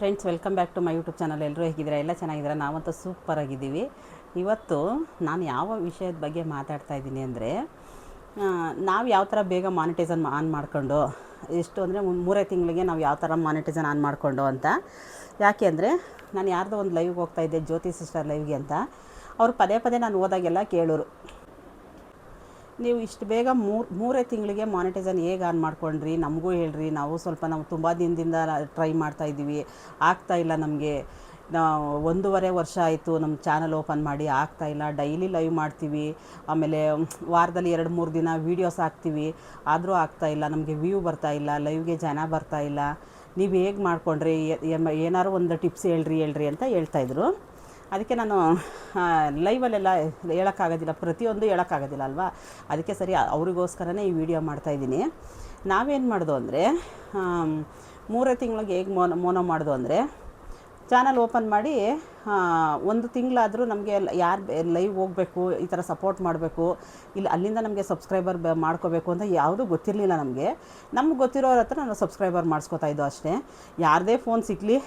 Friends, welcome back to my YouTube channel. ಎಲ್ಲರೂ ಹೇಗಿದ್ದೀರಾ? ಎಲ್ಲ ಚೆನ್ನಾಗಿದ್ದೀರಾ? ನಾವಂತೂ ಸೂಪರ್ ಆಗಿದ್ದೀವಿ. ಇವತ್ತು ನಾನು ಯಾವ ವಿಷಯದ ಬಗ್ಗೆ ಮಾತಾಡ್ತಾ ಇದ್ದೀನಿ ಅಂದರೆ, ನಾವು ಯಾವ ಥರ ಬೇಗ ಮಾನಿಟೈಸನ್ ಆನ್ ಮಾಡಿಕೊಂಡು, ಎಷ್ಟು ಅಂದರೆ 3 ತಿಂಗಳಿಗೆ ನಾವು ಯಾವ ಥರ ಮಾನಿಟೈಸನ್ ಆನ್ ಮಾಡಿಕೊಂಡು ಅಂತ. ಯಾಕೆ ಅಂದರೆ, ನಾನು ಯಾರ್ದೋ ಒಂದು ಲೈವ್ಗೆ ಹೋಗ್ತಾಯಿದ್ದೆ, ಜ್ಯೋತಿ ಸಿಸ್ಟರ್ ಲೈವ್ಗೆ ಅಂತ. ಅವ್ರು ಪದೇ ಪದೇ ನಾನು ಹೋದಾಗೆಲ್ಲ ಕೇಳೋರು, ನೀವು ಇಷ್ಟು ಬೇಗ ಮೂರೇ ತಿಂಗಳಿಗೆ ಮಾನಿಟೈಸನ್ ಹೇಗೆ ಆನ್ ಮಾಡ್ಕೊಂಡ್ರಿ, ನಮಗೂ ಹೇಳ್ರಿ. ನಾವು ತುಂಬ ದಿನದಿಂದ ಟ್ರೈ ಮಾಡ್ತಾಯಿದ್ದೀವಿ, ಆಗ್ತಾಯಿಲ್ಲ ನಮಗೆ. ನಾವು 1.5 ವರ್ಷ ಆಯಿತು ನಮ್ಮ ಚಾನಲ್ ಓಪನ್ ಮಾಡಿ, ಆಗ್ತಾಯಿಲ್ಲ. ಡೈಲಿ ಲೈವ್ ಮಾಡ್ತೀವಿ, ಆಮೇಲೆ ವಾರದಲ್ಲಿ 2-3 ದಿನ ವೀಡಿಯೋಸ್ ಹಾಕ್ತೀವಿ, ಆದರೂ ಆಗ್ತಾಯಿಲ್ಲ. ನಮಗೆ ವ್ಯೂ ಬರ್ತಾಯಿಲ್ಲ, ಲೈವ್ಗೆ ಜನ ಬರ್ತಾಯಿಲ್ಲ. ನೀವು ಹೇಗೆ ಮಾಡ್ಕೊಂಡ್ರಿ, ಏನಾದ್ರು ಒಂದು ಟಿಪ್ಸ್ ಹೇಳ್ರಿ ಅಂತ ಹೇಳ್ತಾಯಿದ್ರು. ಅದಕ್ಕೆ ನಾನು ಲೈವಲ್ಲೆಲ್ಲ ಹೇಳೋಕ್ಕಾಗೋದಿಲ್ಲ, ಪ್ರತಿಯೊಂದು ಹೇಳೋಕ್ಕಾಗೋದಿಲ್ಲ ಅಲ್ವಾ. ಅದಕ್ಕೆ ಸರಿ ಅವರಿಗೋಸ್ಕರನೇ ಈ ವಿಡಿಯೋ ಮಾಡ್ತಾಯಿದ್ದೀನಿ. ನಾವೇನು ಮಾಡ್ದು ಅಂದರೆ, 3 ತಿಂಗಳಿಗೆ ಹೇಗೆ ಮೋನೋ ಮಾಡ್ದು ಅಂದರೆ, ಚಾನಲ್ ಓಪನ್ ಮಾಡಿ 1 ತಿಂಗಳಾದರೂ ನಮಗೆ ಯಾರು ಲೈವ್ ಹೋಗಬೇಕು, ಈ ಥರ ಸಪೋರ್ಟ್ ಮಾಡಬೇಕು, ಇಲ್ಲ ಅಲ್ಲಿಂದ ನಮಗೆ ಸಬ್ಸ್ಕ್ರೈಬರ್ ಮಾಡ್ಕೋಬೇಕು ಅಂತ ಯಾವುದೂ ಗೊತ್ತಿರಲಿಲ್ಲ ನಮಗೆ. ನಮ್ಗೆ ಗೊತ್ತಿರೋರ ಹತ್ರ ನಾವು ಸಬ್ಸ್ಕ್ರೈಬರ್ ಮಾಡಿಸ್ಕೊತಾ ಇದ್ದೋ ಅಷ್ಟೇ. ಯಾರದೇ ಫೋನ್ ಸಿಕ್ಕಲಿ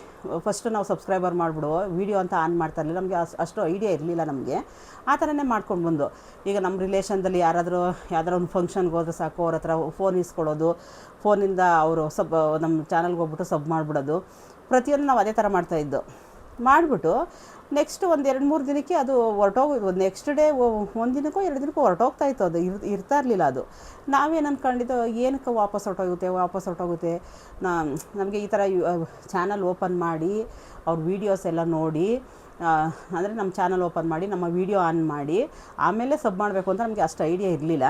ಫಸ್ಟು ನಾವು ಸಬ್ಸ್ಕ್ರೈಬರ್ ಮಾಡಿಬಿಡುವ, ವೀಡಿಯೋ ಅಂತ ಆನ್ ಮಾಡ್ತಾ ಇರಲಿಲ್ಲ. ನಮಗೆ ಅಷ್ಟು ಐಡಿಯಾ ಇರಲಿಲ್ಲ ನಮಗೆ. ಆ ಥರನೇ ಮಾಡ್ಕೊಂಡು ಬಂದು, ಈಗ ನಮ್ಮ ರಿಲೇಷನ್ದಲ್ಲಿ ಯಾವ್ದಾರು ಒಂದು ಫಂಕ್ಷನ್ಗೆ ಹೋದ್ರೆ ಸಾಕು, ಅವ್ರ ಹತ್ರ ಫೋನ್ ಇಸ್ಕೊಳ್ಳೋದು, ಫೋನಿಂದ ಅವರು ನಮ್ಮ ಚಾನಲ್ಗೆ ಹೋಗ್ಬಿಟ್ಟು ಸಬ್ ಮಾಡಿಬಿಡೋದು. ಪ್ರತಿಯೊಂದು ನಾವು ಅದೇ ಥರ ಮಾಡ್ತಾಯಿದ್ದು. ಮಾಡಿಬಿಟ್ಟು ನೆಕ್ಸ್ಟ್ ಒಂದು 2-3 ದಿನಕ್ಕೆ ಅದು ಹೊರಟೋಗೋದು. Next day 1 ದಿನಕ್ಕೋ 2 ದಿನಕ್ಕೋ ಹೊರಟೋಗ್ತಾಯಿತ್ತು. ಅದು ಇರ್ತಾ ಇರಲಿಲ್ಲ. ಅದು ನಾವೇನು ಅಂದ್ಕೊಂಡಿದ್ದು, ಏನಕ್ಕೆ ವಾಪಸ್ ಹೊರಟೋಗುತ್ತೆ. ನಮಗೆ ಈ ಥರ ಚಾನಲ್ ಓಪನ್ ಮಾಡಿ ಅವ್ರ ವೀಡಿಯೋಸ್ ಎಲ್ಲ ನೋಡಿ, ಅಂದರೆ ನಮ್ಮ ಚಾನಲ್ ಓಪನ್ ಮಾಡಿ ನಮ್ಮ ವೀಡಿಯೋ ಆನ್ ಮಾಡಿ ಆಮೇಲೆ ಸಬ್ ಮಾಡಬೇಕು ಅಂತ ನಮಗೆ ಅಷ್ಟು ಐಡಿಯಾ ಇರಲಿಲ್ಲ.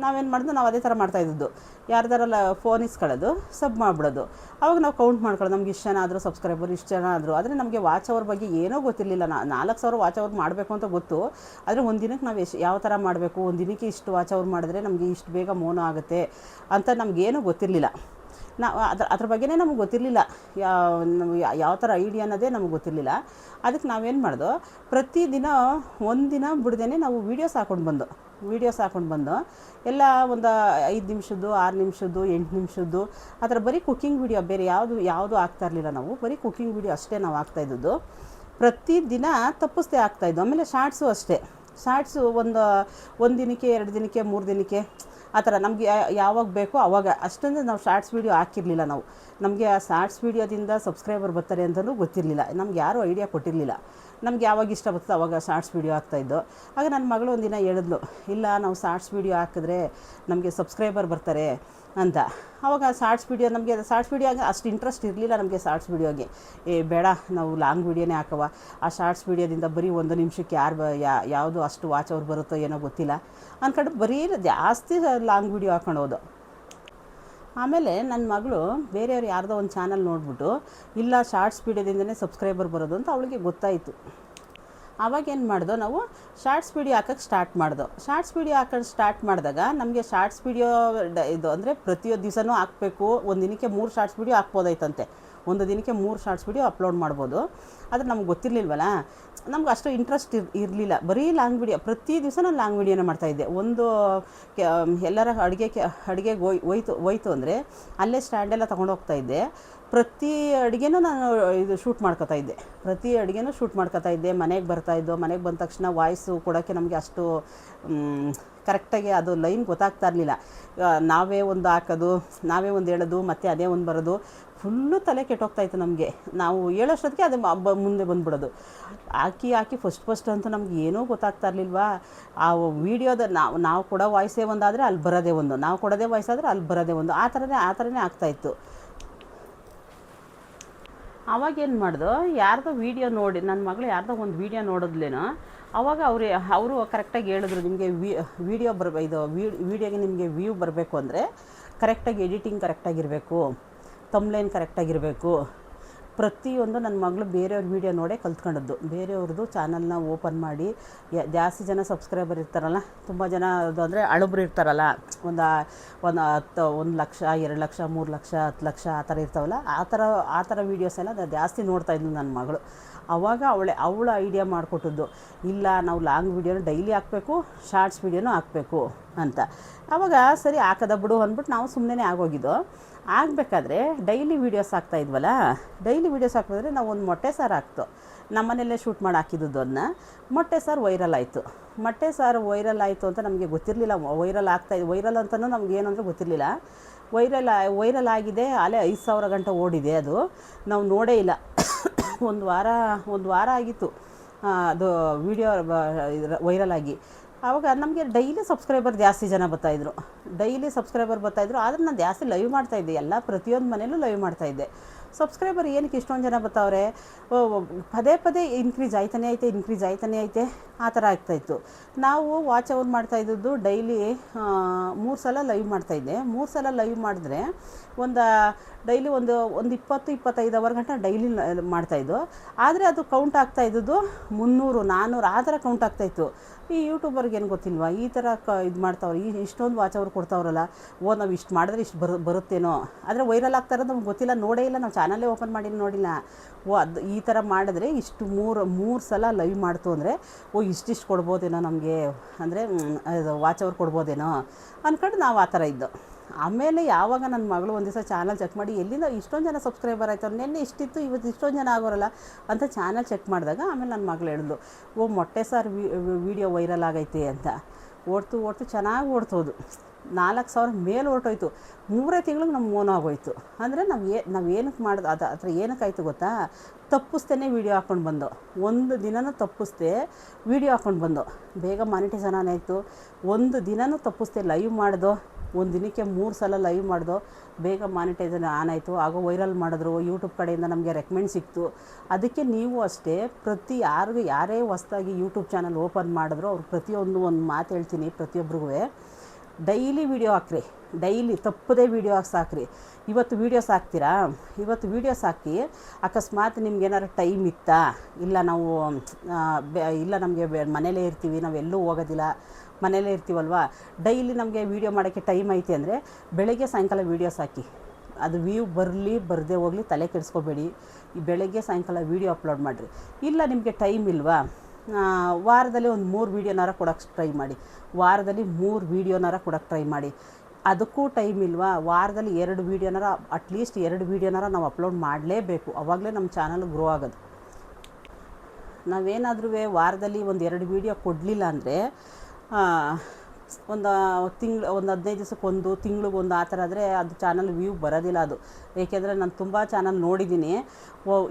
ನಾವೇನು ಮಾಡಿದ್ವಿ, ನಾವು ಅದೇ ಥರ ಮಾಡ್ತಾಯಿದ್ದು. ಯಾರ್ದಾರಲ್ಲ ಫೋನ್ ಇಸ್ಕೊಳ್ಳೋದು, ಸಬ್ ಮಾಡಿಬಿಡೋದು. ಅವಾಗ ನಾವು ಕೌಂಟ್ ಮಾಡ್ಕೊಳ್ಳೋದು, ನಮ್ಗೆ ಇಷ್ಟು ಜನ ಆದರೂ ಸಬ್ಸ್ಕ್ರೈಬರ್, ಇಷ್ಟು ಜನ ಆದರೂ. ಆದರೆ ನಮಗೆ ವಾಚ್ ಅವರ್ ಬಗ್ಗೆ ಏನೂ ಗೊತ್ತಿರಲಿಲ್ಲ. 4,000 ವಾಚ್ ಅವರ್ ಮಾಡಬೇಕು ಅಂತ ಗೊತ್ತು. ಆದರೆ ಒಂದು ದಿನಕ್ಕೆ ನಾವು ಯಾವ ಥರ ಮಾಡಬೇಕು, ಒಂದು ದಿನಕ್ಕೆ ಇಷ್ಟು ವಾಚ್ ಅವರ್ ಮಾಡಿದ್ರೆ ನಮಗೆ ಇಷ್ಟು ಬೇಗ ಮೋನೋ ಆಗುತ್ತೆ ಅಂತ ನಮಗೇನೂ ಗೊತ್ತಿರಲಿಲ್ಲ. ಅದ್ರ ಬಗ್ಗೆನೇ ನಮಗೆ ಗೊತ್ತಿರಲಿಲ್ಲ. ಯಾವ ಥರ ಐಡಿಯಾ ಅನ್ನೋದೇ ನಮಗೆ ಗೊತ್ತಿರಲಿಲ್ಲ. ಅದಕ್ಕೆ ನಾವೇನು ಮಾಡ್ದೋ, ಪ್ರತಿದಿನ 1 ದಿನ ಬಿಡ್ದೇ ನಾವು ವೀಡಿಯೋಸ್ ಹಾಕ್ಕೊಂಡು ಬಂದು ಎಲ್ಲ ಒಂದು 5 ನಿಮಿಷದ್ದು, 6 ನಿಮಿಷದ್ದು, 8 ನಿಮಿಷದ್ದು, ಆ ಥರ ಬರೀ ಕುಕ್ಕಿಂಗ್ ವೀಡಿಯೋ, ಬೇರೆ ಯಾವುದು ಆಗ್ತಾ ಇರಲಿಲ್ಲ. ನಾವು ಬರೀ ಕುಕ್ಕಿಂಗ್ ವೀಡಿಯೋ ಅಷ್ಟೇ ನಾವು ಆಗ್ತಾಯಿದ್ದು. ಪ್ರತಿದಿನ ತಪ್ಪಿಸ್ದೇ ಆಗ್ತಾಯಿದ್ದು. ಆಮೇಲೆ ಶಾರ್ಟ್ಸು ಅಷ್ಟೇ. ಶಾರ್ಟ್ಸು ಒಂದು ದಿನಕ್ಕೆ, 2 ದಿನಕ್ಕೆ, 3 ದಿನಕ್ಕೆ, ಆ ಥರ ನಮಗೆ ಯಾವಾಗ ಬೇಕೋ ಆವಾಗ. ಅಷ್ಟೊಂದು ನಾವು ಶಾರ್ಟ್ಸ್ ವೀಡಿಯೋ ಹಾಕಿರಲಿಲ್ಲ ನಾವು. ನಮಗೆ ಆ ಶಾರ್ಟ್ಸ್ ವೀಡಿಯೋದಿಂದ ಸಬ್ಸ್ಕ್ರೈಬರ್ ಬರ್ತಾರೆ ಅಂತಲೂ ಗೊತ್ತಿರಲಿಲ್ಲ. ನಮ್ಗೆ ಯಾರೂ ಐಡಿಯಾ ಕೊಟ್ಟಿರಲಿಲ್ಲ. ನಮ್ಗೆ ಯಾವಾಗ ಇಷ್ಟ ಬರ್ತದೆ ಆವಾಗ ಶಾರ್ಟ್ಸ್ ವೀಡಿಯೋ ಹಾಕ್ತಾಯಿದ್ದು. ಆಗ ನನ್ನ ಮಗಳು ಒಂದಿನ ಹೇಳಿದ್ಲು, ಇಲ್ಲ ನಾವು ಶಾರ್ಟ್ಸ್ ವೀಡಿಯೋ ಹಾಕಿದ್ರೆ ನಮಗೆ ಸಬ್ಸ್ಕ್ರೈಬರ್ ಬರ್ತಾರೆ ಅಂತ. ಆವಾಗ ಶಾರ್ಟ್ಸ್ ವೀಡಿಯೋ ಅಷ್ಟು ಇಂಟ್ರೆಸ್ಟ್ ಇರಲಿಲ್ಲ ನಮಗೆ. ಶಾರ್ಟ್ಸ್ ವೀಡಿಯೋಗೆ ಬೇಡ, ನಾವು ಲಾಂಗ್ ವೀಡಿಯೋನೇ ಹಾಕವ. ಆ ಶಾರ್ಟ್ಸ್ ವೀಡಿಯೋದಿಂದ ಬರೀ 1 ನಿಮಿಷಕ್ಕೆ ಯಾವುದು ಅಷ್ಟು ವಾಚ್ ಅವ್ರು ಬರುತ್ತೋ ಏನೋ ಗೊತ್ತಿಲ್ಲ ಅಂದ್ಕೊಂಡು ಬರೀ ಜಾಸ್ತಿ ಲಾಂಗ್ ವೀಡಿಯೋ ಹಾಕೊಂಡು ಹೋದು. ಆಮೇಲೆ ನನ್ನ ಮಗಳು ಬೇರೆಯವ್ರು ಯಾರ್ದೋ ಒಂದು ಚಾನಲ್ ನೋಡಿಬಿಟ್ಟು, ಇಲ್ಲ ಶಾರ್ಟ್ಸ್ ವೀಡಿಯೋದಿಂದನೇ ಸಬ್ಸ್ಕ್ರೈಬರ್ ಬರೋದು ಅಂತ ಅವಳಿಗೆ ಗೊತ್ತಾಯಿತು. ಆವಾಗೇನು ಮಾಡ್ದೋ, ನಾವು ಶಾರ್ಟ್ಸ್ ವೀಡಿಯೋ ಹಾಕೋಕ್ಕೆ ಶಾರ್ಟ್ಸ್ ವೀಡಿಯೋ ಹಾಕೋಕ್ಕೆ ಸ್ಟಾರ್ಟ್ ಮಾಡಿದಾಗ ನಮಗೆ ಶಾರ್ಟ್ಸ್ ವೀಡಿಯೋ ಇದು ಅಂದರೆ ಪ್ರತಿಯೊಂದು ದಿವಸನೂ ಹಾಕಬೇಕು. 1 ದಿನಕ್ಕೆ 3 ಶಾರ್ಟ್ಸ್ ವೀಡಿಯೋ ಹಾಕ್ಬೋದಾಯ್ತಂತೆ. 1 ದಿನಕ್ಕೆ 3 ಶಾರ್ಟ್ಸ್ ವೀಡಿಯೋ ಅಪ್ಲೋಡ್ ಮಾಡ್ಬೋದು. ಆದರೆ ನಮ್ಗೆ ಗೊತ್ತಿರಲಿಲ್ವಲ್ಲ, ನಮ್ಗೆ ಅಷ್ಟು ಇಂಟ್ರೆಸ್ಟ್ ಇರಲಿಲ್ಲ. ಬರೀ ಲಾಂಗ್ ವೀಡಿಯೋ, ಪ್ರತಿ ದಿವಸ ನಾನು ಲಾಂಗ್ ವೀಡಿಯೋನೇ ಮಾಡ್ತಾಯಿದ್ದೆ. ಎಲ್ಲರ ಅಡುಗೆಗೆ ಹೋಯ್ತು ಅಂದರೆ ಅಲ್ಲೇ ಸ್ಟ್ಯಾಂಡೆಲ್ಲ ತೊಗೊಂಡೋಗ್ತಾಯಿದ್ದೆ. ಪ್ರತಿ ಅಡುಗೆನೂ ನಾನು ಶೂಟ್ ಮಾಡ್ಕೊತಾಯಿದ್ದೆ. ಮನೆಗೆ ಬರ್ತಾಯಿದ್ದೋ. ಮನೆಗೆ ಬಂದ ತಕ್ಷಣ ವಾಯ್ಸು ಕೊಡೋಕ್ಕೆ ನಮಗೆ ಅಷ್ಟು ಕರೆಕ್ಟಾಗಿ ಅದು ಲೈನ್ ಗೊತ್ತಾಗ್ತಾ ಇರಲಿಲ್ಲ. ನಾವೇ ಒಂದು ಹಾಕೋದು, ನಾವೇ ಒಂದು ಹೇಳೋದು, ಮತ್ತು ಅದೇ ಒಂದು ಬರೋದು. ಫುಲ್ಲು ತಲೆ ಕೆಟ್ಟೋಗ್ತಾಯಿತ್ತು ನಮಗೆ. ನಾವು ಹೇಳೋಷ್ಟೊತ್ತಿಗೆ ಅದು ಮುಂದೆ ಬಂದುಬಿಡೋದು. ಹಾಕಿ ಫಸ್ಟ್ ಅಂತೂ ನಮ್ಗೆ ಏನೂ ಗೊತ್ತಾಗ್ತಾ ಇರಲಿಲ್ವಾ. ಆ ವೀಡಿಯೋದ ನಾವು ಕೊಡೋ ವಾಯ್ಸೇ ಒಂದಾದರೆ ಅಲ್ಲಿ ಬರೋದೇ ಒಂದು, ನಾವು ಕೊಡೋದೇ ವಾಯ್ಸ್ ಆದರೆ ಅಲ್ಲಿ ಬರೋದೇ ಒಂದು, ಆ ಥರನೇ ಆಗ್ತಾಯಿತ್ತು. ಆವಾಗೇನು ಮಾಡ್ದೋ, ಯಾರ್ದೋ ವೀಡಿಯೋ ನೋಡಿ, ನನ್ನ ಮಗಳು ಯಾರ್ದೋ ಒಂದು ವೀಡಿಯೋ ನೋಡಿದ್ಲೇನೋ. ಆವಾಗ ಅವರು ಕರೆಕ್ಟಾಗಿ ಹೇಳಿದ್ರು, ನಿಮಗೆ ವೀಡಿಯೋಗೆ ನಿಮಗೆ ವ್ಯೂ ಬರಬೇಕು ಅಂದರೆ ಕರೆಕ್ಟಾಗಿ ಎಡಿಟಿಂಗ್ ಕರೆಕ್ಟಾಗಿರಬೇಕು, ತಮ್ಲೈನ್ ಕರೆಕ್ಟಾಗಿರಬೇಕು. ಪ್ರತಿಯೊಂದು ನನ್ನ ಮಗಳು ಬೇರೆಯವ್ರ ವೀಡಿಯೋ ನೋಡೇ ಕಲ್ತ್ಕೊಂಡದ್ದು. ಬೇರೆಯವ್ರದ್ದು ಚಾನಲ್ನ ಓಪನ್ ಮಾಡಿ, ಜಾಸ್ತಿ ಜನ ಸಬ್ಸ್ಕ್ರೈಬರ್ ಇರ್ತಾರಲ್ಲ, ತುಂಬ ಜನ ಅಂದರೆ ಅಳುಬ್ರು ಇರ್ತಾರಲ್ಲ, ಒಂದು 1 ಲಕ್ಷ, 2 ಲಕ್ಷ, 3 ಲಕ್ಷ, 10 ಲಕ್ಷ ಆ ಥರ ಇರ್ತಾವಲ್ಲ, ಆ ಥರ ವೀಡಿಯೋಸ್ ಎಲ್ಲ ಜಾಸ್ತಿ ನೋಡ್ತಾಯಿದ್ಲು ನನ್ನ ಮಗಳು. ಆವಾಗ ಅವಳ ಐಡಿಯಾ ಮಾಡಿಕೊಟ್ಟದ್ದು, ಇಲ್ಲ ನಾವು ಲಾಂಗ್ ವೀಡಿಯೋನ ಡೈಲಿ ಹಾಕಬೇಕು, ಶಾರ್ಟ್ಸ್ ವೀಡಿಯೋನೂ ಹಾಕಬೇಕು ಅಂತ. ಆವಾಗ ಸರಿ ಹಾಕದ ಬಿಡು ಅಂದ್ಬಿಟ್ಟು ನಾವು ಸುಮ್ಮನೆ ಆಗೋಗಿದ್ದು. ಆಗಬೇಕಾದ್ರೆ ಡೈಲಿ ವೀಡಿಯೋಸ್ ಹಾಕ್ತಾಯಿದ್ವಲ್ಲ, ಡೈಲಿ ವೀಡಿಯೋಸ್ ಹಾಕಿದ್ರೆ ನಾವು ಒಂದು ಮೊಟ್ಟೆ ಸಾರು ಹಾಕ್ತು, ನಮ್ಮನೆಯಲ್ಲೇ ಶೂಟ್ ಮಾಡಿ ಹಾಕಿದ್ದು ಅದನ್ನ. ಮೊಟ್ಟೆ ಸಾರು ವೈರಲ್ ಆಯಿತು. ಮೊಟ್ಟೆ ಸಾರು ವೈರಲ್ ಆಯಿತು ಅಂತ ನಮಗೆ ಗೊತ್ತಿರಲಿಲ್ಲ. ವೈರಲ್ ಅಂತಲೂ ನಮ್ಗೆ ಏನು ಅಂದರೆ ಗೊತ್ತಿರಲಿಲ್ಲ. ವೈರಲ್ ಆಗಿದೆ, ಅಲ್ಲೇ 5,000 ಗಂಟೆ ಓಡಿದೆ ಅದು, ನಾವು ನೋಡೇ ಇಲ್ಲ. ಒಂದು ವಾರ ಆಗಿತ್ತು ಅದು ವಿಡಿಯೋ ವೈರಲ್ ಆಗಿ. ಆವಾಗ ನಮಗೆ ಡೈಲಿ ಸಬ್ಸ್ಕ್ರೈಬರ್ ಜಾಸ್ತಿ ಜನ ಬರ್ತಾಯಿದ್ರು, ಆದರೆ ನಾನು ಜಾಸ್ತಿ ಲೈವ್ ಮಾಡ್ತಾಯಿದ್ದೆ, ಎಲ್ಲ ಪ್ರತಿಯೊಂದು ಮನೇಲೂ ಲೈವ್ ಮಾಡ್ತಾಯಿದ್ದೆ. ಸಬ್ಸ್ಕ್ರೈಬರ್ ಏನಕ್ಕೆ ಇಷ್ಟೊಂದು ಜನ ಬರ್ತಾವ್ರೆ, ಪದೇ ಇನ್ಕ್ರೀಸ್ ಆಯ್ತಾನೆ ಐತೆ ಆ ಥರ ಆಗ್ತಾಯಿತ್ತು. ನಾವು ವಾಚ್ ಅವರ್ ಮಾಡ್ತಾಯಿದ್ದದ್ದು ಡೈಲಿ 3 ಸಲ ಲೈವ್ ಮಾಡ್ತಾಯಿದ್ದೆ. 3 ಸಲ ಲೈವ್ ಮಾಡಿದ್ರೆ ಡೈಲಿ ಒಂದು 20-25 ಅವರ್ ಗಂಟೆ ಡೈಲಿ ಮಾಡ್ತಾಯಿದ್ದು. ಆದರೆ ಅದು ಕೌಂಟ್ ಆಗ್ತಾಯಿದ್ದು 300-400 ಆ ಥರ ಕೌಂಟ್ ಆಗ್ತಾಯಿತ್ತು. ಈ ಯೂಟ್ಯೂಬರ್ಗೆ ಏನು ಗೊತ್ತಿಲ್ವಾ, ಈ ಥರ ಇದು ಮಾಡ್ತಾವ್ರೆ, ಇಷ್ಟೊಂದು ವಾಚ್ ಅವ್ರು ಕೊಡ್ತಾವ್ರಲ್ಲ, ನಾವು ಇಷ್ಟು ಮಾಡಿದ್ರೆ ಇಷ್ಟು ಬರುತ್ತೇನೋ. ಆದರೆ ವೈರಲ್ ಆಗ್ತಾ ಇರೋದು ನಮ್ಗೆ ಗೊತ್ತಿಲ್ಲ, ನೋಡೇ ಇಲ್ಲ, ನಾವು ಚಾನಲ್ಲೇ ಓಪನ್ ಮಾಡಿ ನೋಡಿಲ್ಲ. ಅದು ಈ ಥರ ಮಾಡಿದ್ರೆ ಇಷ್ಟು ಮೂರು ಸಲ ಲೈವ್ ಮಾಡ್ತು ಅಂದರೆ ಇಷ್ಟಿಷ್ಟು ಕೊಡ್ಬೋದೇನೋ ನಮಗೆ, ಅಂದರೆ ಅದು ವಾಚ್ ಅವ್ರು ಕೊಡ್ಬೋದೇನೋ ಅಂದ್ಕೊಂಡು ನಾವು ಆ ಥರ ಇದ್ದು. ಆಮೇಲೆ ಯಾವಾಗ ನನ್ನ ಮಗಳು ಒಂದು ದಿವಸ ಚಾನಲ್ ಚೆಕ್ ಮಾಡಿ, ಎಲ್ಲಿಂದ ಇಷ್ಟೊಂದು ಜನ ಸಬ್ಸ್ಕ್ರೈಬರ್ ಆಯ್ತವ್ರು, ನಿನ್ನೆ ಇಷ್ಟಿತ್ತು ಇವತ್ತು ಇಷ್ಟೊಂದು ಜನ ಆಗೋರಲ್ಲ ಅಂತ ಚಾನಲ್ ಚೆಕ್ ಮಾಡಿದಾಗ ಆಮೇಲೆ ನನ್ನ ಮಗಳು ಹೇಳಿದ್ಲು, ಮೊಟ್ಟೆ ಸಾರು ವೀಡಿಯೋ ವೈರಲ್ ಆಗೈತೆ ಅಂತ. ಓಡ್ತು ಚೆನ್ನಾಗಿ ಓಡ್ತೋದು, 4,000 ಮೇಲೆ ಹೊರಟೋಯ್ತು. 3 ತಿಂಗಳಿಗೆ ನಮ್ಮ ಮೋನ ಆಗೋಯ್ತು. ಅಂದರೆ ನಾವು ಏನಕ್ಕೆ ಮಾಡೋದು, ಅದು ಹತ್ರ ಏನಕ್ಕಾಯ್ತು ಗೊತ್ತಾ, ತಪ್ಪಿಸ್ತೇನೆ ವೀಡಿಯೋ ಹಾಕ್ಕೊಂಡು ಬಂದು, ಒಂದು ದಿನನೂ ತಪ್ಪಿಸ್ದೆ ವೀಡಿಯೋ ಹಾಕ್ಕೊಂಡು ಬಂದು, ಬೇಗ ಮಾನಿಟೈಸೇಷನ್ ಆಯಿತು. ಒಂದು ದಿನನೂ ತಪ್ಪಿಸ್ದೆ ಲೈವ್ ಮಾಡ್ದೋ, ಒಂದು ದಿನಕ್ಕೆ 3 ಸಲ ಲೈವ್ ಮಾಡ್ದೋ, ಬೇಗ ಮಾನಿಟೈಸೇಷನ್ ಆನ್ ಆಯಿತು. ಆಗ ವೈರಲ್ ಮಾಡಿದ್ರು, ಯೂಟ್ಯೂಬ್ ಕಡೆಯಿಂದ ನಮಗೆ ರೆಕಮೆಂಡ್ ಸಿಕ್ತು. ಅದಕ್ಕೆ ನೀವು ಅಷ್ಟೇ, ಯಾರೇ ಹೊಸ್ದಾಗಿ ಯೂಟ್ಯೂಬ್ ಚಾನಲ್ ಓಪನ್ ಮಾಡಿದ್ರು ಅವ್ರು ಒಂದು ಮಾತು ಹೇಳ್ತೀನಿ ಪ್ರತಿಯೊಬ್ಬರಿಗೂ, ಡೈಲಿ ವೀಡಿಯೋ ಹಾಕ್ರಿ, ಡೈಲಿ ತಪ್ಪದೇ ವೀಡಿಯೋ ಸಾಕ್ರಿ. ಇವತ್ತು ವೀಡಿಯೋಸ್ ಹಾಕ್ತೀರಾ, ಇವತ್ತು ವೀಡಿಯೋಸ್ ಹಾಕಿ, ಅಕಸ್ಮಾತ್ ನಿಮ್ಗೇನಾದ್ರು ಟೈಮ್ ಇತ್ತಾ, ಇಲ್ಲ ನಾವು ಇಲ್ಲ ನಮಗೆ ಮನೇಲೇ ಇರ್ತೀವಿ, ನಾವೆಲ್ಲೂ ಹೋಗೋದಿಲ್ಲ, ಮನೇಲೇ ಇರ್ತೀವಲ್ವ, ಡೈಲಿ ನಮಗೆ ವೀಡಿಯೋ ಮಾಡೋಕ್ಕೆ ಟೈಮ್ ಐತೆ ಅಂದರೆ ಬೆಳಗ್ಗೆ ಸಾಯಂಕಾಲ ವೀಡಿಯೋಸ್ ಹಾಕಿ. ಅದು ವ್ಯೂ ಬರದೇ ಹೋಗಲಿ, ತಲೆ ಕೆಡಿಸ್ಕೋಬೇಡಿ. ಈ ಬೆಳಗ್ಗೆ ಸಾಯಂಕಾಲ ವೀಡಿಯೋ ಅಪ್ಲೋಡ್ ಮಾಡಿರಿ. ಇಲ್ಲ ನಿಮಗೆ ಟೈಮ್ ಇಲ್ವಾ, ವಾರದಲ್ಲಿ ಒಂದು 3 ವೀಡಿಯೋನಾರ ಕೊಡೋಕ್ಕೆ ಟ್ರೈ ಮಾಡಿ, ವಾರದಲ್ಲಿ 3 ವೀಡಿಯೋನಾರ ಕೊಡೋಕ್ಕೆ ಟ್ರೈ ಮಾಡಿ. ಅದಕ್ಕೂ ಟೈಮ್ ಇಲ್ವಾ, ವಾರದಲ್ಲಿ 2 ವೀಡಿಯೋನಾರ, ಅಟ್ಲೀಸ್ಟ್ 2 ವೀಡಿಯೋನಾರ ನಾವು ಅಪ್ಲೋಡ್ ಮಾಡಲೇಬೇಕು. ಆವಾಗಲೇ ನಮ್ಮ ಚಾನಲ್ ಗ್ರೋ ಆಗೋದು. ನಾವೇನಾದ್ರೂ ವಾರದಲ್ಲಿ ಒಂದು 2 ವೀಡಿಯೋ ಕೊಡಲಿಲ್ಲ ಅಂದರೆ ಒಂದು 15 ದಿವಸಕ್ಕೊಂದು, ತಿಂಗಳಿಗೊಂದು ಆ ಥರ ಆದರೆ ಅದು ಚಾನಲ್ ವ್ಯೂ ಬರೋದಿಲ್ಲ ಅದು. ಏಕೆಂದರೆ ನಾನು ತುಂಬ ಚಾನಲ್ ನೋಡಿದ್ದೀನಿ,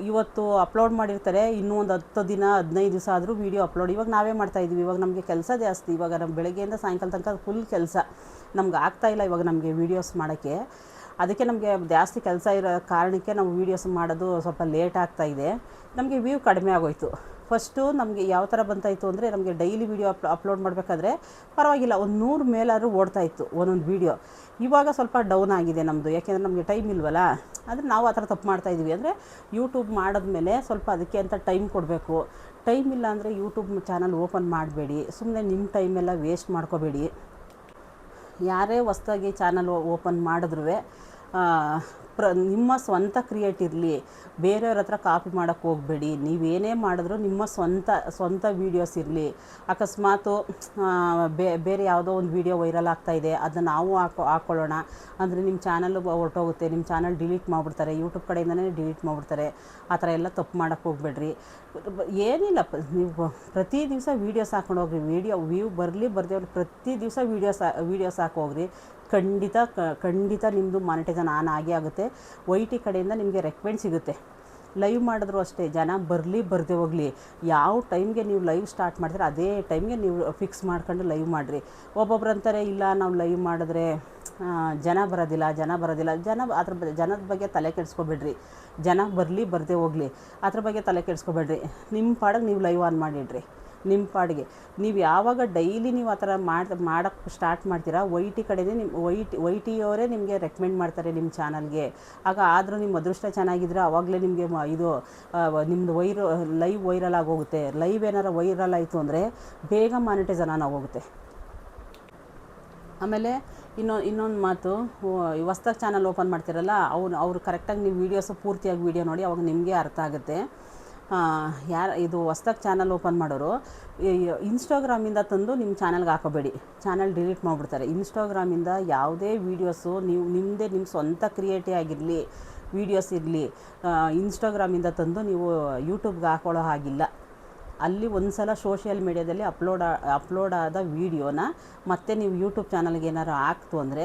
ಇವತ್ತು ಅಪ್ಲೋಡ್ ಮಾಡಿರ್ತಾರೆ, ಇನ್ನೂ ಒಂದು 10 ದಿನ 15 ದಿವಸ ಆದರೂ ವೀಡಿಯೋ ಅಪ್ಲೋಡ್. ಇವಾಗ ನಾವೇ ಮಾಡ್ತಾಯಿದ್ವಿ, ಇವಾಗ ನಮಗೆ ಕೆಲಸ ಜಾಸ್ತಿ, ಇವಾಗ ನಮ್ಮ ಬೆಳಗ್ಗೆಯಿಂದ ಸಾಯಂಕಾಲ ತನಕ ಫುಲ್ ಕೆಲಸ, ನಮ್ಗೆ ಆಗ್ತಾಯಿಲ್ಲ ಇವಾಗ ನಮಗೆ ವೀಡಿಯೋಸ್ ಮಾಡೋಕ್ಕೆ. ಅದಕ್ಕೆ ನಮಗೆ ಜಾಸ್ತಿ ಕೆಲಸ ಇರೋ ಕಾರಣಕ್ಕೆ ನಾವು ವೀಡಿಯೋಸ್ ಮಾಡೋದು ಸ್ವಲ್ಪ ಲೇಟ್ ಆಗ್ತಾಯಿದೆ, ನಮಗೆ ವ್ಯೂ ಕಡಿಮೆ ಆಗೋಯ್ತು. ಫಸ್ಟು ನಮಗೆ ಯಾವ ಥರ ಬಂತಾಯಿತ್ತು ಅಂದರೆ, ನಮಗೆ ಡೈಲಿ ವೀಡಿಯೋ ಅಪ್ಲೋಡ್ ಮಾಡಬೇಕಾದ್ರೆ ಪರವಾಗಿಲ್ಲ, ಒಂದು 100 ಮೇಲಾದರೂ ಓಡ್ತಾಯಿತ್ತು ಒಂದೊಂದು ವೀಡಿಯೋ. ಇವಾಗ ಸ್ವಲ್ಪ ಡೌನ್ ಆಗಿದೆ ನಮ್ಮದು, ಯಾಕೆಂದರೆ ನಮಗೆ ಟೈಮ್ ಇಲ್ವಲ್ಲ. ಆದರೆ ನಾವು ಆ ಥರ ತಪ್ಪು ಮಾಡ್ತಾಯಿದ್ವಿ. ಅಂದರೆ ಯೂಟ್ಯೂಬ್ ಮಾಡಿದ್ಮೇಲೆ ಸ್ವಲ್ಪ ಅದಕ್ಕೆ ಅಂತ ಟೈಮ್ ಕೊಡಬೇಕು. ಟೈಮ್ ಇಲ್ಲ ಅಂದರೆ ಯೂಟ್ಯೂಬ್ ಚಾನಲ್ ಓಪನ್ ಮಾಡಬೇಡಿ, ಸುಮ್ಮನೆ ನಿಮ್ಮ ಟೈಮೆಲ್ಲ ವೇಸ್ಟ್ ಮಾಡ್ಕೋಬೇಡಿ. ಯಾರೇ ಹೊಸ್ದಾಗಿ ಚಾನಲ್ ಓಪನ್ ಮಾಡಿದ್ರೂ ನಿಮ್ಮ ಸ್ವಂತ ಕ್ರಿಯೇಟ್ ಇರಲಿ, ಬೇರೆಯವ್ರ ಹತ್ರ ಕಾಪಿ ಮಾಡೋಕ್ಕೆ ಹೋಗಬೇಡಿ. ನೀವೇನೇ ಮಾಡಿದ್ರೂ ನಿಮ್ಮ ಸ್ವಂತ ವೀಡಿಯೋಸ್ ಇರಲಿ. ಅಕಸ್ಮಾತು ಬೇರೆ ಯಾವುದೋ ಒಂದು ವೀಡಿಯೋ ವೈರಲ್ ಆಗ್ತಾಯಿದೆ, ಅದನ್ನು ನಾವು ಹಾಕ್ಕೊಳ್ಳೋಣ ಅಂದರೆ ನಿಮ್ಮ ಚಾನಲ್ ಹೊರಟೋಗುತ್ತೆ, ನಿಮ್ಮ ಚಾನಲ್ ಡಿಲೀಟ್ ಮಾಡಿಬಿಡ್ತಾರೆ, ಯೂಟ್ಯೂಬ್ ಕಡೆಯಿಂದನೇ ಡಿಲೀಟ್ ಮಾಡಿಬಿಡ್ತಾರೆ. ಆ ಥರ ಎಲ್ಲ ತಪ್ಪು ಮಾಡೋಕ್ಕೆ ಹೋಗಬೇಡ್ರಿ. ಏನಿಲ್ಲ, ನೀವು ಪ್ರತಿ ದಿವಸ ವೀಡಿಯೋಸ್ ಹಾಕ್ಕೊಂಡು ಹೋಗ್ರಿ. ವ್ಯೂ ಬರಲಿ ಪ್ರತಿ ದಿವಸ ವೀಡಿಯೋಸ್ ಹಾಕೋಗ್ರಿ. ಖಂಡಿತ ನಿಮ್ಮದು ಮಾನಿಟೈಸೇಷನ್ ಆನ್ ಆಗೇ ಆಗುತ್ತೆ. YT ಕಡೆಯಿಂದ ನಿಮಗೆ ರೆಕಮೆಂಡ್ ಸಿಗುತ್ತೆ. ಲೈವ್ ಮಾಡಿದ್ರು ಅಷ್ಟೇ, ಜನ ಬರದೇ ಹೋಗಲಿ, ಯಾವ ಟೈಮ್ಗೆ ನೀವು ಲೈವ್ ಸ್ಟಾರ್ಟ್ ಮಾಡ್ತೀರ ಅದೇ ಟೈಮ್ಗೆ ನೀವು ಫಿಕ್ಸ್ ಮಾಡ್ಕೊಂಡು ಲೈವ್ ಮಾಡಿರಿ. ಒಬ್ಬೊಬ್ರು ಅಂತಾರೆ, ಇಲ್ಲ ನಾವು ಲೈವ್ ಮಾಡಿದ್ರೆ ಜನ ಬರೋದಿಲ್ಲ. ಜನದ ಬಗ್ಗೆ ತಲೆ ಕೆಡಿಸ್ಕೊಬೇಡ್ರಿ. ಜನ ಬರದೇ ಹೋಗಲಿ, ಅದ್ರ ಬಗ್ಗೆ ತಲೆ ಕೆಡಿಸ್ಕೊಬೇಡ್ರಿ. ನಿಮ್ಮ ಪಾಡಿಗೆ ನೀವು ಲೈವ್ ಆನ್ ಮಾಡಿಡ್ರಿ. ನಿಮ್ಮ ಪಾಡಿಗೆ ನೀವು ಯಾವಾಗ ಡೈಲಿ ನೀವು ಆ ಥರ ಮಾಡೋಕ್ಕೆ ಸ್ಟಾರ್ಟ್ ಮಾಡ್ತೀರಾ, YT ಕಡೆನೇ YT ಅವರೇ ನಿಮಗೆ ರೆಕಮೆಂಡ್ ಮಾಡ್ತಾರೆ ನಿಮ್ಮ ಚಾನಲ್ಗೆ. ಆದರೂ ನಿಮ್ಮ ಅದೃಷ್ಟ ಚೆನ್ನಾಗಿದ್ರೆ ಆವಾಗಲೇ ನಿಮಗೆ ನಿಮ್ಮದು ಲೈವ್ ವೈರಲ್ ಆಗೋಗುತ್ತೆ. ಲೈವ್ ಏನಾರು ವೈರಲ್ ಆಯಿತು ಅಂದರೆ ಬೇಗ ಮಾನಿಟೈಸೇಷನ್ ಆನ್ ಆಗೋಗುತ್ತೆ. ಆಮೇಲೆ ಇನ್ನೊಂದು ಮಾತು, ಹೊಸ್ದಾಗಿ ಚಾನಲ್ ಓಪನ್ ಮಾಡ್ತಿರಲ್ಲ, ಅವ್ರು ಕರೆಕ್ಟಾಗಿ ನೀವು ವೀಡಿಯೋಸು ಪೂರ್ತಿಯಾಗಿ ವೀಡಿಯೋ ನೋಡಿ, ಅವಾಗ ನಿಮಗೆ ಅರ್ಥ ಆಗುತ್ತೆ. ಯಾರು ಇದು ಹೊಸ್ದಾಗಿ ಚಾನಲ್ ಓಪನ್ ಮಾಡೋರು ಇನ್ಸ್ಟಾಗ್ರಾಮಿಂದ ತಂದು ನಿಮ್ಮ ಚಾನಲ್ಗೆ ಹಾಕೋಬೇಡಿ, ಚಾನಲ್ ಡಿಲೀಟ್ ಮಾಡಿಬಿಡ್ತಾರೆ. ಇನ್ಸ್ಟಾಗ್ರಾಮಿಂದ ಯಾವುದೇ ವೀಡಿಯೋಸು ನೀವು ನಿಮ್ಮ ಸ್ವಂತ ಕ್ರಿಯೇಟೇ ಆಗಿರಲಿ, ವೀಡಿಯೋಸ್ ಇರಲಿ, ಇನ್ಸ್ಟಾಗ್ರಾಮಿಂದ ತಂದು ನೀವು ಯೂಟ್ಯೂಬ್ಗೆ ಹಾಕೊಳ್ಳೋ ಹಾಗಿಲ್ಲ. ಅಲ್ಲಿ ಒಂದು ಸಲ ಸೋಷಿಯಲ್ ಮೀಡ್ಯಾದಲ್ಲಿ ಅಪ್ಲೋಡ್ ಆದ ವೀಡಿಯೋನ ಮತ್ತೆ ನೀವು ಯೂಟ್ಯೂಬ್ ಚಾನಲ್ಗೆ ಏನಾರು ಹಾಕ್ತು ಅಂದರೆ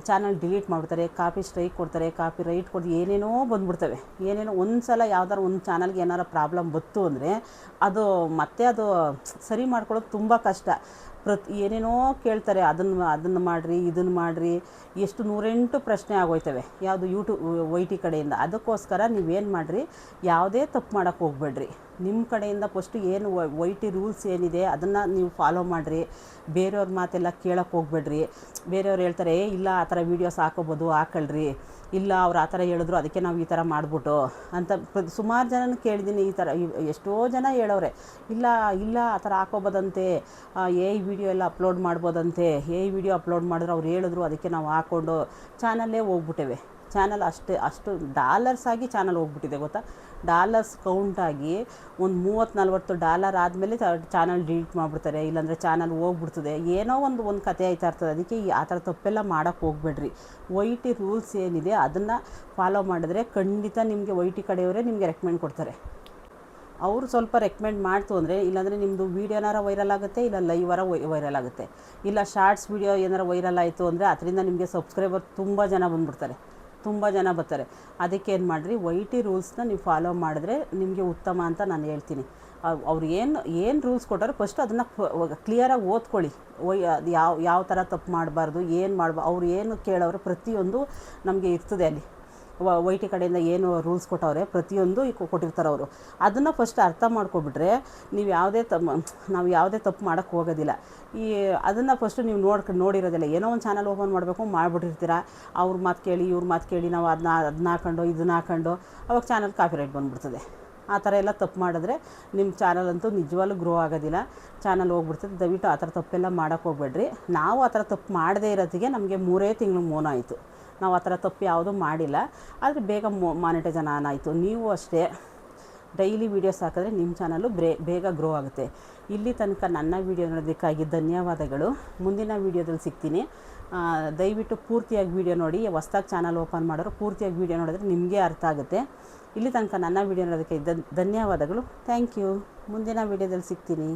ಚಾನಲ್ ಡಿಲೀಟ್ ಮಾಡ್ಬಿಡ್ತಾರೆ, ಕಾಪಿ ಸ್ಟ್ರೈಕ್ ಕೊಡ್ತಾರೆ, ಕಾಪಿ ರೈಟ್ ಕೊಡ್ತಾರೆ, ಏನೇನೋ ಬಂದ್ಬಿಡ್ತವೆ. ಏನೇನೋ ಒಂದು ಸಲ ಯಾವ್ದಾರು ಒಂದು ಚಾನಲ್ಗೆ ಏನಾರು ಪ್ರಾಬ್ಲಮ್ ಬಂತು ಅಂದರೆ ಅದು ಮತ್ತೆ ಅದು ಸರಿ ಮಾಡ್ಕೊಳ್ಳೋದು ತುಂಬ ಕಷ್ಟ. ಏನೇನೋ ಕೇಳ್ತಾರೆ, ಅದನ್ನು ಮಾಡಿರಿ, ಇದನ್ನು ಮಾಡಿರಿ, ಎಷ್ಟು 108 ಪ್ರಶ್ನೆ ಆಗೋಯ್ತವೆ ಯಾವುದು ಯೂಟ್ಯೂಬ್ YT ಕಡೆಯಿಂದ. ಅದಕ್ಕೋಸ್ಕರ ನೀವೇನು ಮಾಡಿರಿ, ಯಾವುದೇ ತಪ್ಪು ಮಾಡೋಕ್ಕೆ ಹೋಗ್ಬೇಡ್ರಿ. ನಿಮ್ಮ ಕಡೆಯಿಂದ ಫಸ್ಟು ಏನು YT ರೂಲ್ಸ್ ಏನಿದೆ ಅದನ್ನು ನೀವು ಫಾಲೋ ಮಾಡಿರಿ. ಬೇರೆಯವ್ರ ಮಾತೆಲ್ಲ ಕೇಳೋಕ್ಕೆ ಹೋಗ್ಬೇಡ್ರಿ. ಬೇರೆಯವ್ರು ಹೇಳ್ತಾರೆ ಇಲ್ಲ ಆ ಥರ ವೀಡಿಯೋಸ್ ಹಾಕೋಬೋದು, ಹಾಕೊಳ್ರಿ, ಇಲ್ಲ ಅವ್ರು ಆ ಥರ ಹೇಳಿದ್ರು ಅದಕ್ಕೆ ನಾವು ಈ ಥರ ಮಾಡಿಬಿಟ್ಟು ಅಂತ ಸುಮಾರು ಜನನ ಕೇಳಿದ್ದೀನಿ. ಈ ಥರ ಎಷ್ಟೋ ಜನ ಹೇಳೋರೆ, ಇಲ್ಲ ಆ ಥರ ಹಾಕೋಬೋದಂತೆ, ವಿಡಿಯೋ ಎಲ್ಲ ಅಪ್ಲೋಡ್ ಮಾಡ್ಬೋದಂತೆ, ವಿಡಿಯೋ ಅಪ್ಲೋಡ್ ಮಾಡಿದ್ರು ಅವ್ರು ಹೇಳಿದ್ರು ಅದಕ್ಕೆ ನಾವು ಹಾಕ್ಕೊಂಡು ಚಾನಲ್ಲೇ ಹೋಗ್ಬಿಟ್ಟೇವೆ. ಚಾನಲ್ ಅಷ್ಟು ಡಾಲರ್ಸ್ ಆಗಿ ಚಾನಲ್ ಹೋಗ್ಬಿಟ್ಟಿದೆ ಗೊತ್ತಾ. ಡಾಲರ್ಸ್ ಕೌಂಟಾಗಿ ಒಂದು $30-40 ಆದಮೇಲೆ ಚಾನಲ್ ಡಿಲೀಟ್ ಮಾಡಿಬಿಡ್ತಾರೆ, ಇಲ್ಲಾಂದರೆ ಚಾನಲ್ ಹೋಗ್ಬಿಡ್ತದೆ. ಏನೋ ಒಂದು ಕತೆ ಆಯ್ತಾ ಇರ್ತದೆ. ಅದಕ್ಕೆ ಆ ಥರ ತಪ್ಪೆಲ್ಲ ಮಾಡೋಕ್ಕೆ ಹೋಗ್ಬೇಡ್ರಿ. YT ರೂಲ್ಸ್ ಏನಿದೆ ಅದನ್ನು ಫಾಲೋ ಮಾಡಿದ್ರೆ ಖಂಡಿತ ನಿಮಗೆ YT ಕಡೆಯವರೇ ನಿಮಗೆ ರೆಕಮೆಂಡ್ ಕೊಡ್ತಾರೆ. ಅವರು ಸ್ವಲ್ಪ ರೆಕಮೆಂಡ್ ಮಾಡ್ತು ಅಂದರೆ, ಇಲ್ಲಾಂದರೆ ನಿಮ್ಮದು ವೀಡಿಯೋನಾರ ವೈರಲ್ ಆಗುತ್ತೆ, ಇಲ್ಲ ಲೈವಾರ ವೈರಲ್ ಆಗುತ್ತೆ, ಇಲ್ಲ ಶಾರ್ಟ್ಸ್ ವೀಡಿಯೋ ಏನಾರು ವೈರಲ್ ಆಯಿತು ಅಂದರೆ ಅದರಿಂದ ನಿಮಗೆ ಸಬ್ಸ್ಕ್ರೈಬರ್ ತುಂಬ ಜನ ಬರ್ತಾರೆ. ಅದಕ್ಕೆ ಏನು ಮಾಡಿರಿ, YT ರೂಲ್ಸ್ನ ನೀವು ಫಾಲೋ ಮಾಡಿದ್ರೆ ನಿಮಗೆ ಉತ್ತಮ ಅಂತ ನಾನು ಹೇಳ್ತೀನಿ. ಅವ್ರು ಏನು ರೂಲ್ಸ್ ಕೊಟ್ಟಾರೋ ಫಸ್ಟ್ ಅದನ್ನು ಕ್ಲಿಯರಾಗಿ ಓದ್ಕೊಳ್ಳಿ. ಅದು ಯಾವ ಥರ ತಪ್ಪು ಮಾಡಬಾರ್ದು, ಅವ್ರು ಏನು ಕೇಳೋರು ಪ್ರತಿಯೊಂದು ನಮಗೆ ಇರ್ತದೆ ಅಲ್ಲಿ. YT ಕಡೆಯಿಂದ ಏನು ರೂಲ್ಸ್ ಕೊಟ್ಟವ್ರೆ ಪ್ರತಿಯೊಂದು ಕೊಟ್ಟಿರ್ತಾರೆ ಅವರು. ಅದನ್ನು ಫಸ್ಟ್ ಅರ್ಥ ಮಾಡ್ಕೊಬಿಟ್ರೆ ನಾವು ಯಾವುದೇ ತಪ್ಪು ಮಾಡೋಕ್ಕೆ ಹೋಗೋದಿಲ್ಲ. ಅದನ್ನು ಫಸ್ಟು ನೀವು ನೋಡಿರೋದಿಲ್ಲ. ಏನೋ ಒಂದು ಚಾನಲ್ ಓಪನ್ ಮಾಡಬೇಕು ಮಾಡಿಬಿಟ್ಟಿರ್ತೀರ, ಅವ್ರ ಮಾತು ಕೇಳಿ ಇವ್ರ ಮಾತು ಕೇಳಿ ನಾವು ಅದನ್ನ ಹಾಕೊಂಡು ಇದನ್ನ ಹಾಕೊಂಡು ಅವಾಗ ಚಾನಲ್ ಕಾಪಿರೈಟ್ ಬಂದುಬಿಡ್ತದೆ. ಆ ಥರ ಎಲ್ಲ ತಪ್ಪು ಮಾಡಿದ್ರೆ ನಿಮ್ಮ ಚಾನಲ್ ಅಂತೂ ನಿಜವಾಗ್ಲೂ ಗ್ರೋ ಆಗೋದಿಲ್ಲ, ಚಾನಲ್ ಹೋಗ್ಬಿಡ್ತದೆ. ದಯವಿಟ್ಟು ಆ ಥರ ತಪ್ಪೆಲ್ಲ ಮಾಡೋಕ್ಕೆ ಹೋಗ್ಬೇಡ್ರಿ. ನಾವು ಆ ಥರ ತಪ್ಪು ಮಾಡದೇ ಇರೋತ್ತಿಗೆ ನಮಗೆ 3 ತಿಂಗಳು ಮೌನ ಆಯಿತು. ನಾವು ಆ ಥರ ತಪ್ಪು ಯಾವುದೂ ಮಾಡಿಲ್ಲ, ಆದರೆ ಬೇಗ ಮಾನಿಟೈಸೇಷನ್ ಆನ್ ಆಯಿತು. ನೀವು ಅಷ್ಟೇ ಡೈಲಿ ವೀಡಿಯೋಸ್ ಹಾಕಿದ್ರೆ ನಿಮ್ಮ ಚಾನಲ್ಲು ಬೇಗ ಗ್ರೋ ಆಗುತ್ತೆ. ಇಲ್ಲಿ ತನಕ ನನ್ನ ವೀಡಿಯೋ ನೋಡೋದಕ್ಕಾಗಿ ಧನ್ಯವಾದಗಳು. ಮುಂದಿನ ವೀಡಿಯೋದಲ್ಲಿ ಸಿಗ್ತೀನಿ. ದಯವಿಟ್ಟು ಪೂರ್ತಿಯಾಗಿ ವೀಡಿಯೋ ನೋಡಿ. ಹೊಸ್ದಾಗಿ ಚಾನಲ್ ಓಪನ್ ಮಾಡೋರು ಪೂರ್ತಿಯಾಗಿ ವೀಡಿಯೋ ನೋಡಿದ್ರೆ ನಿಮಗೆ ಅರ್ಥ ಆಗುತ್ತೆ. ಇಲ್ಲಿ ತನಕ ನನ್ನ ವೀಡಿಯೋ ನೋಡೋದಕ್ಕೆ ಧನ್ಯವಾದಗಳು. Thank you. ಮುಂದಿನ ವೀಡಿಯೋದಲ್ಲಿ ಸಿಗ್ತೀನಿ.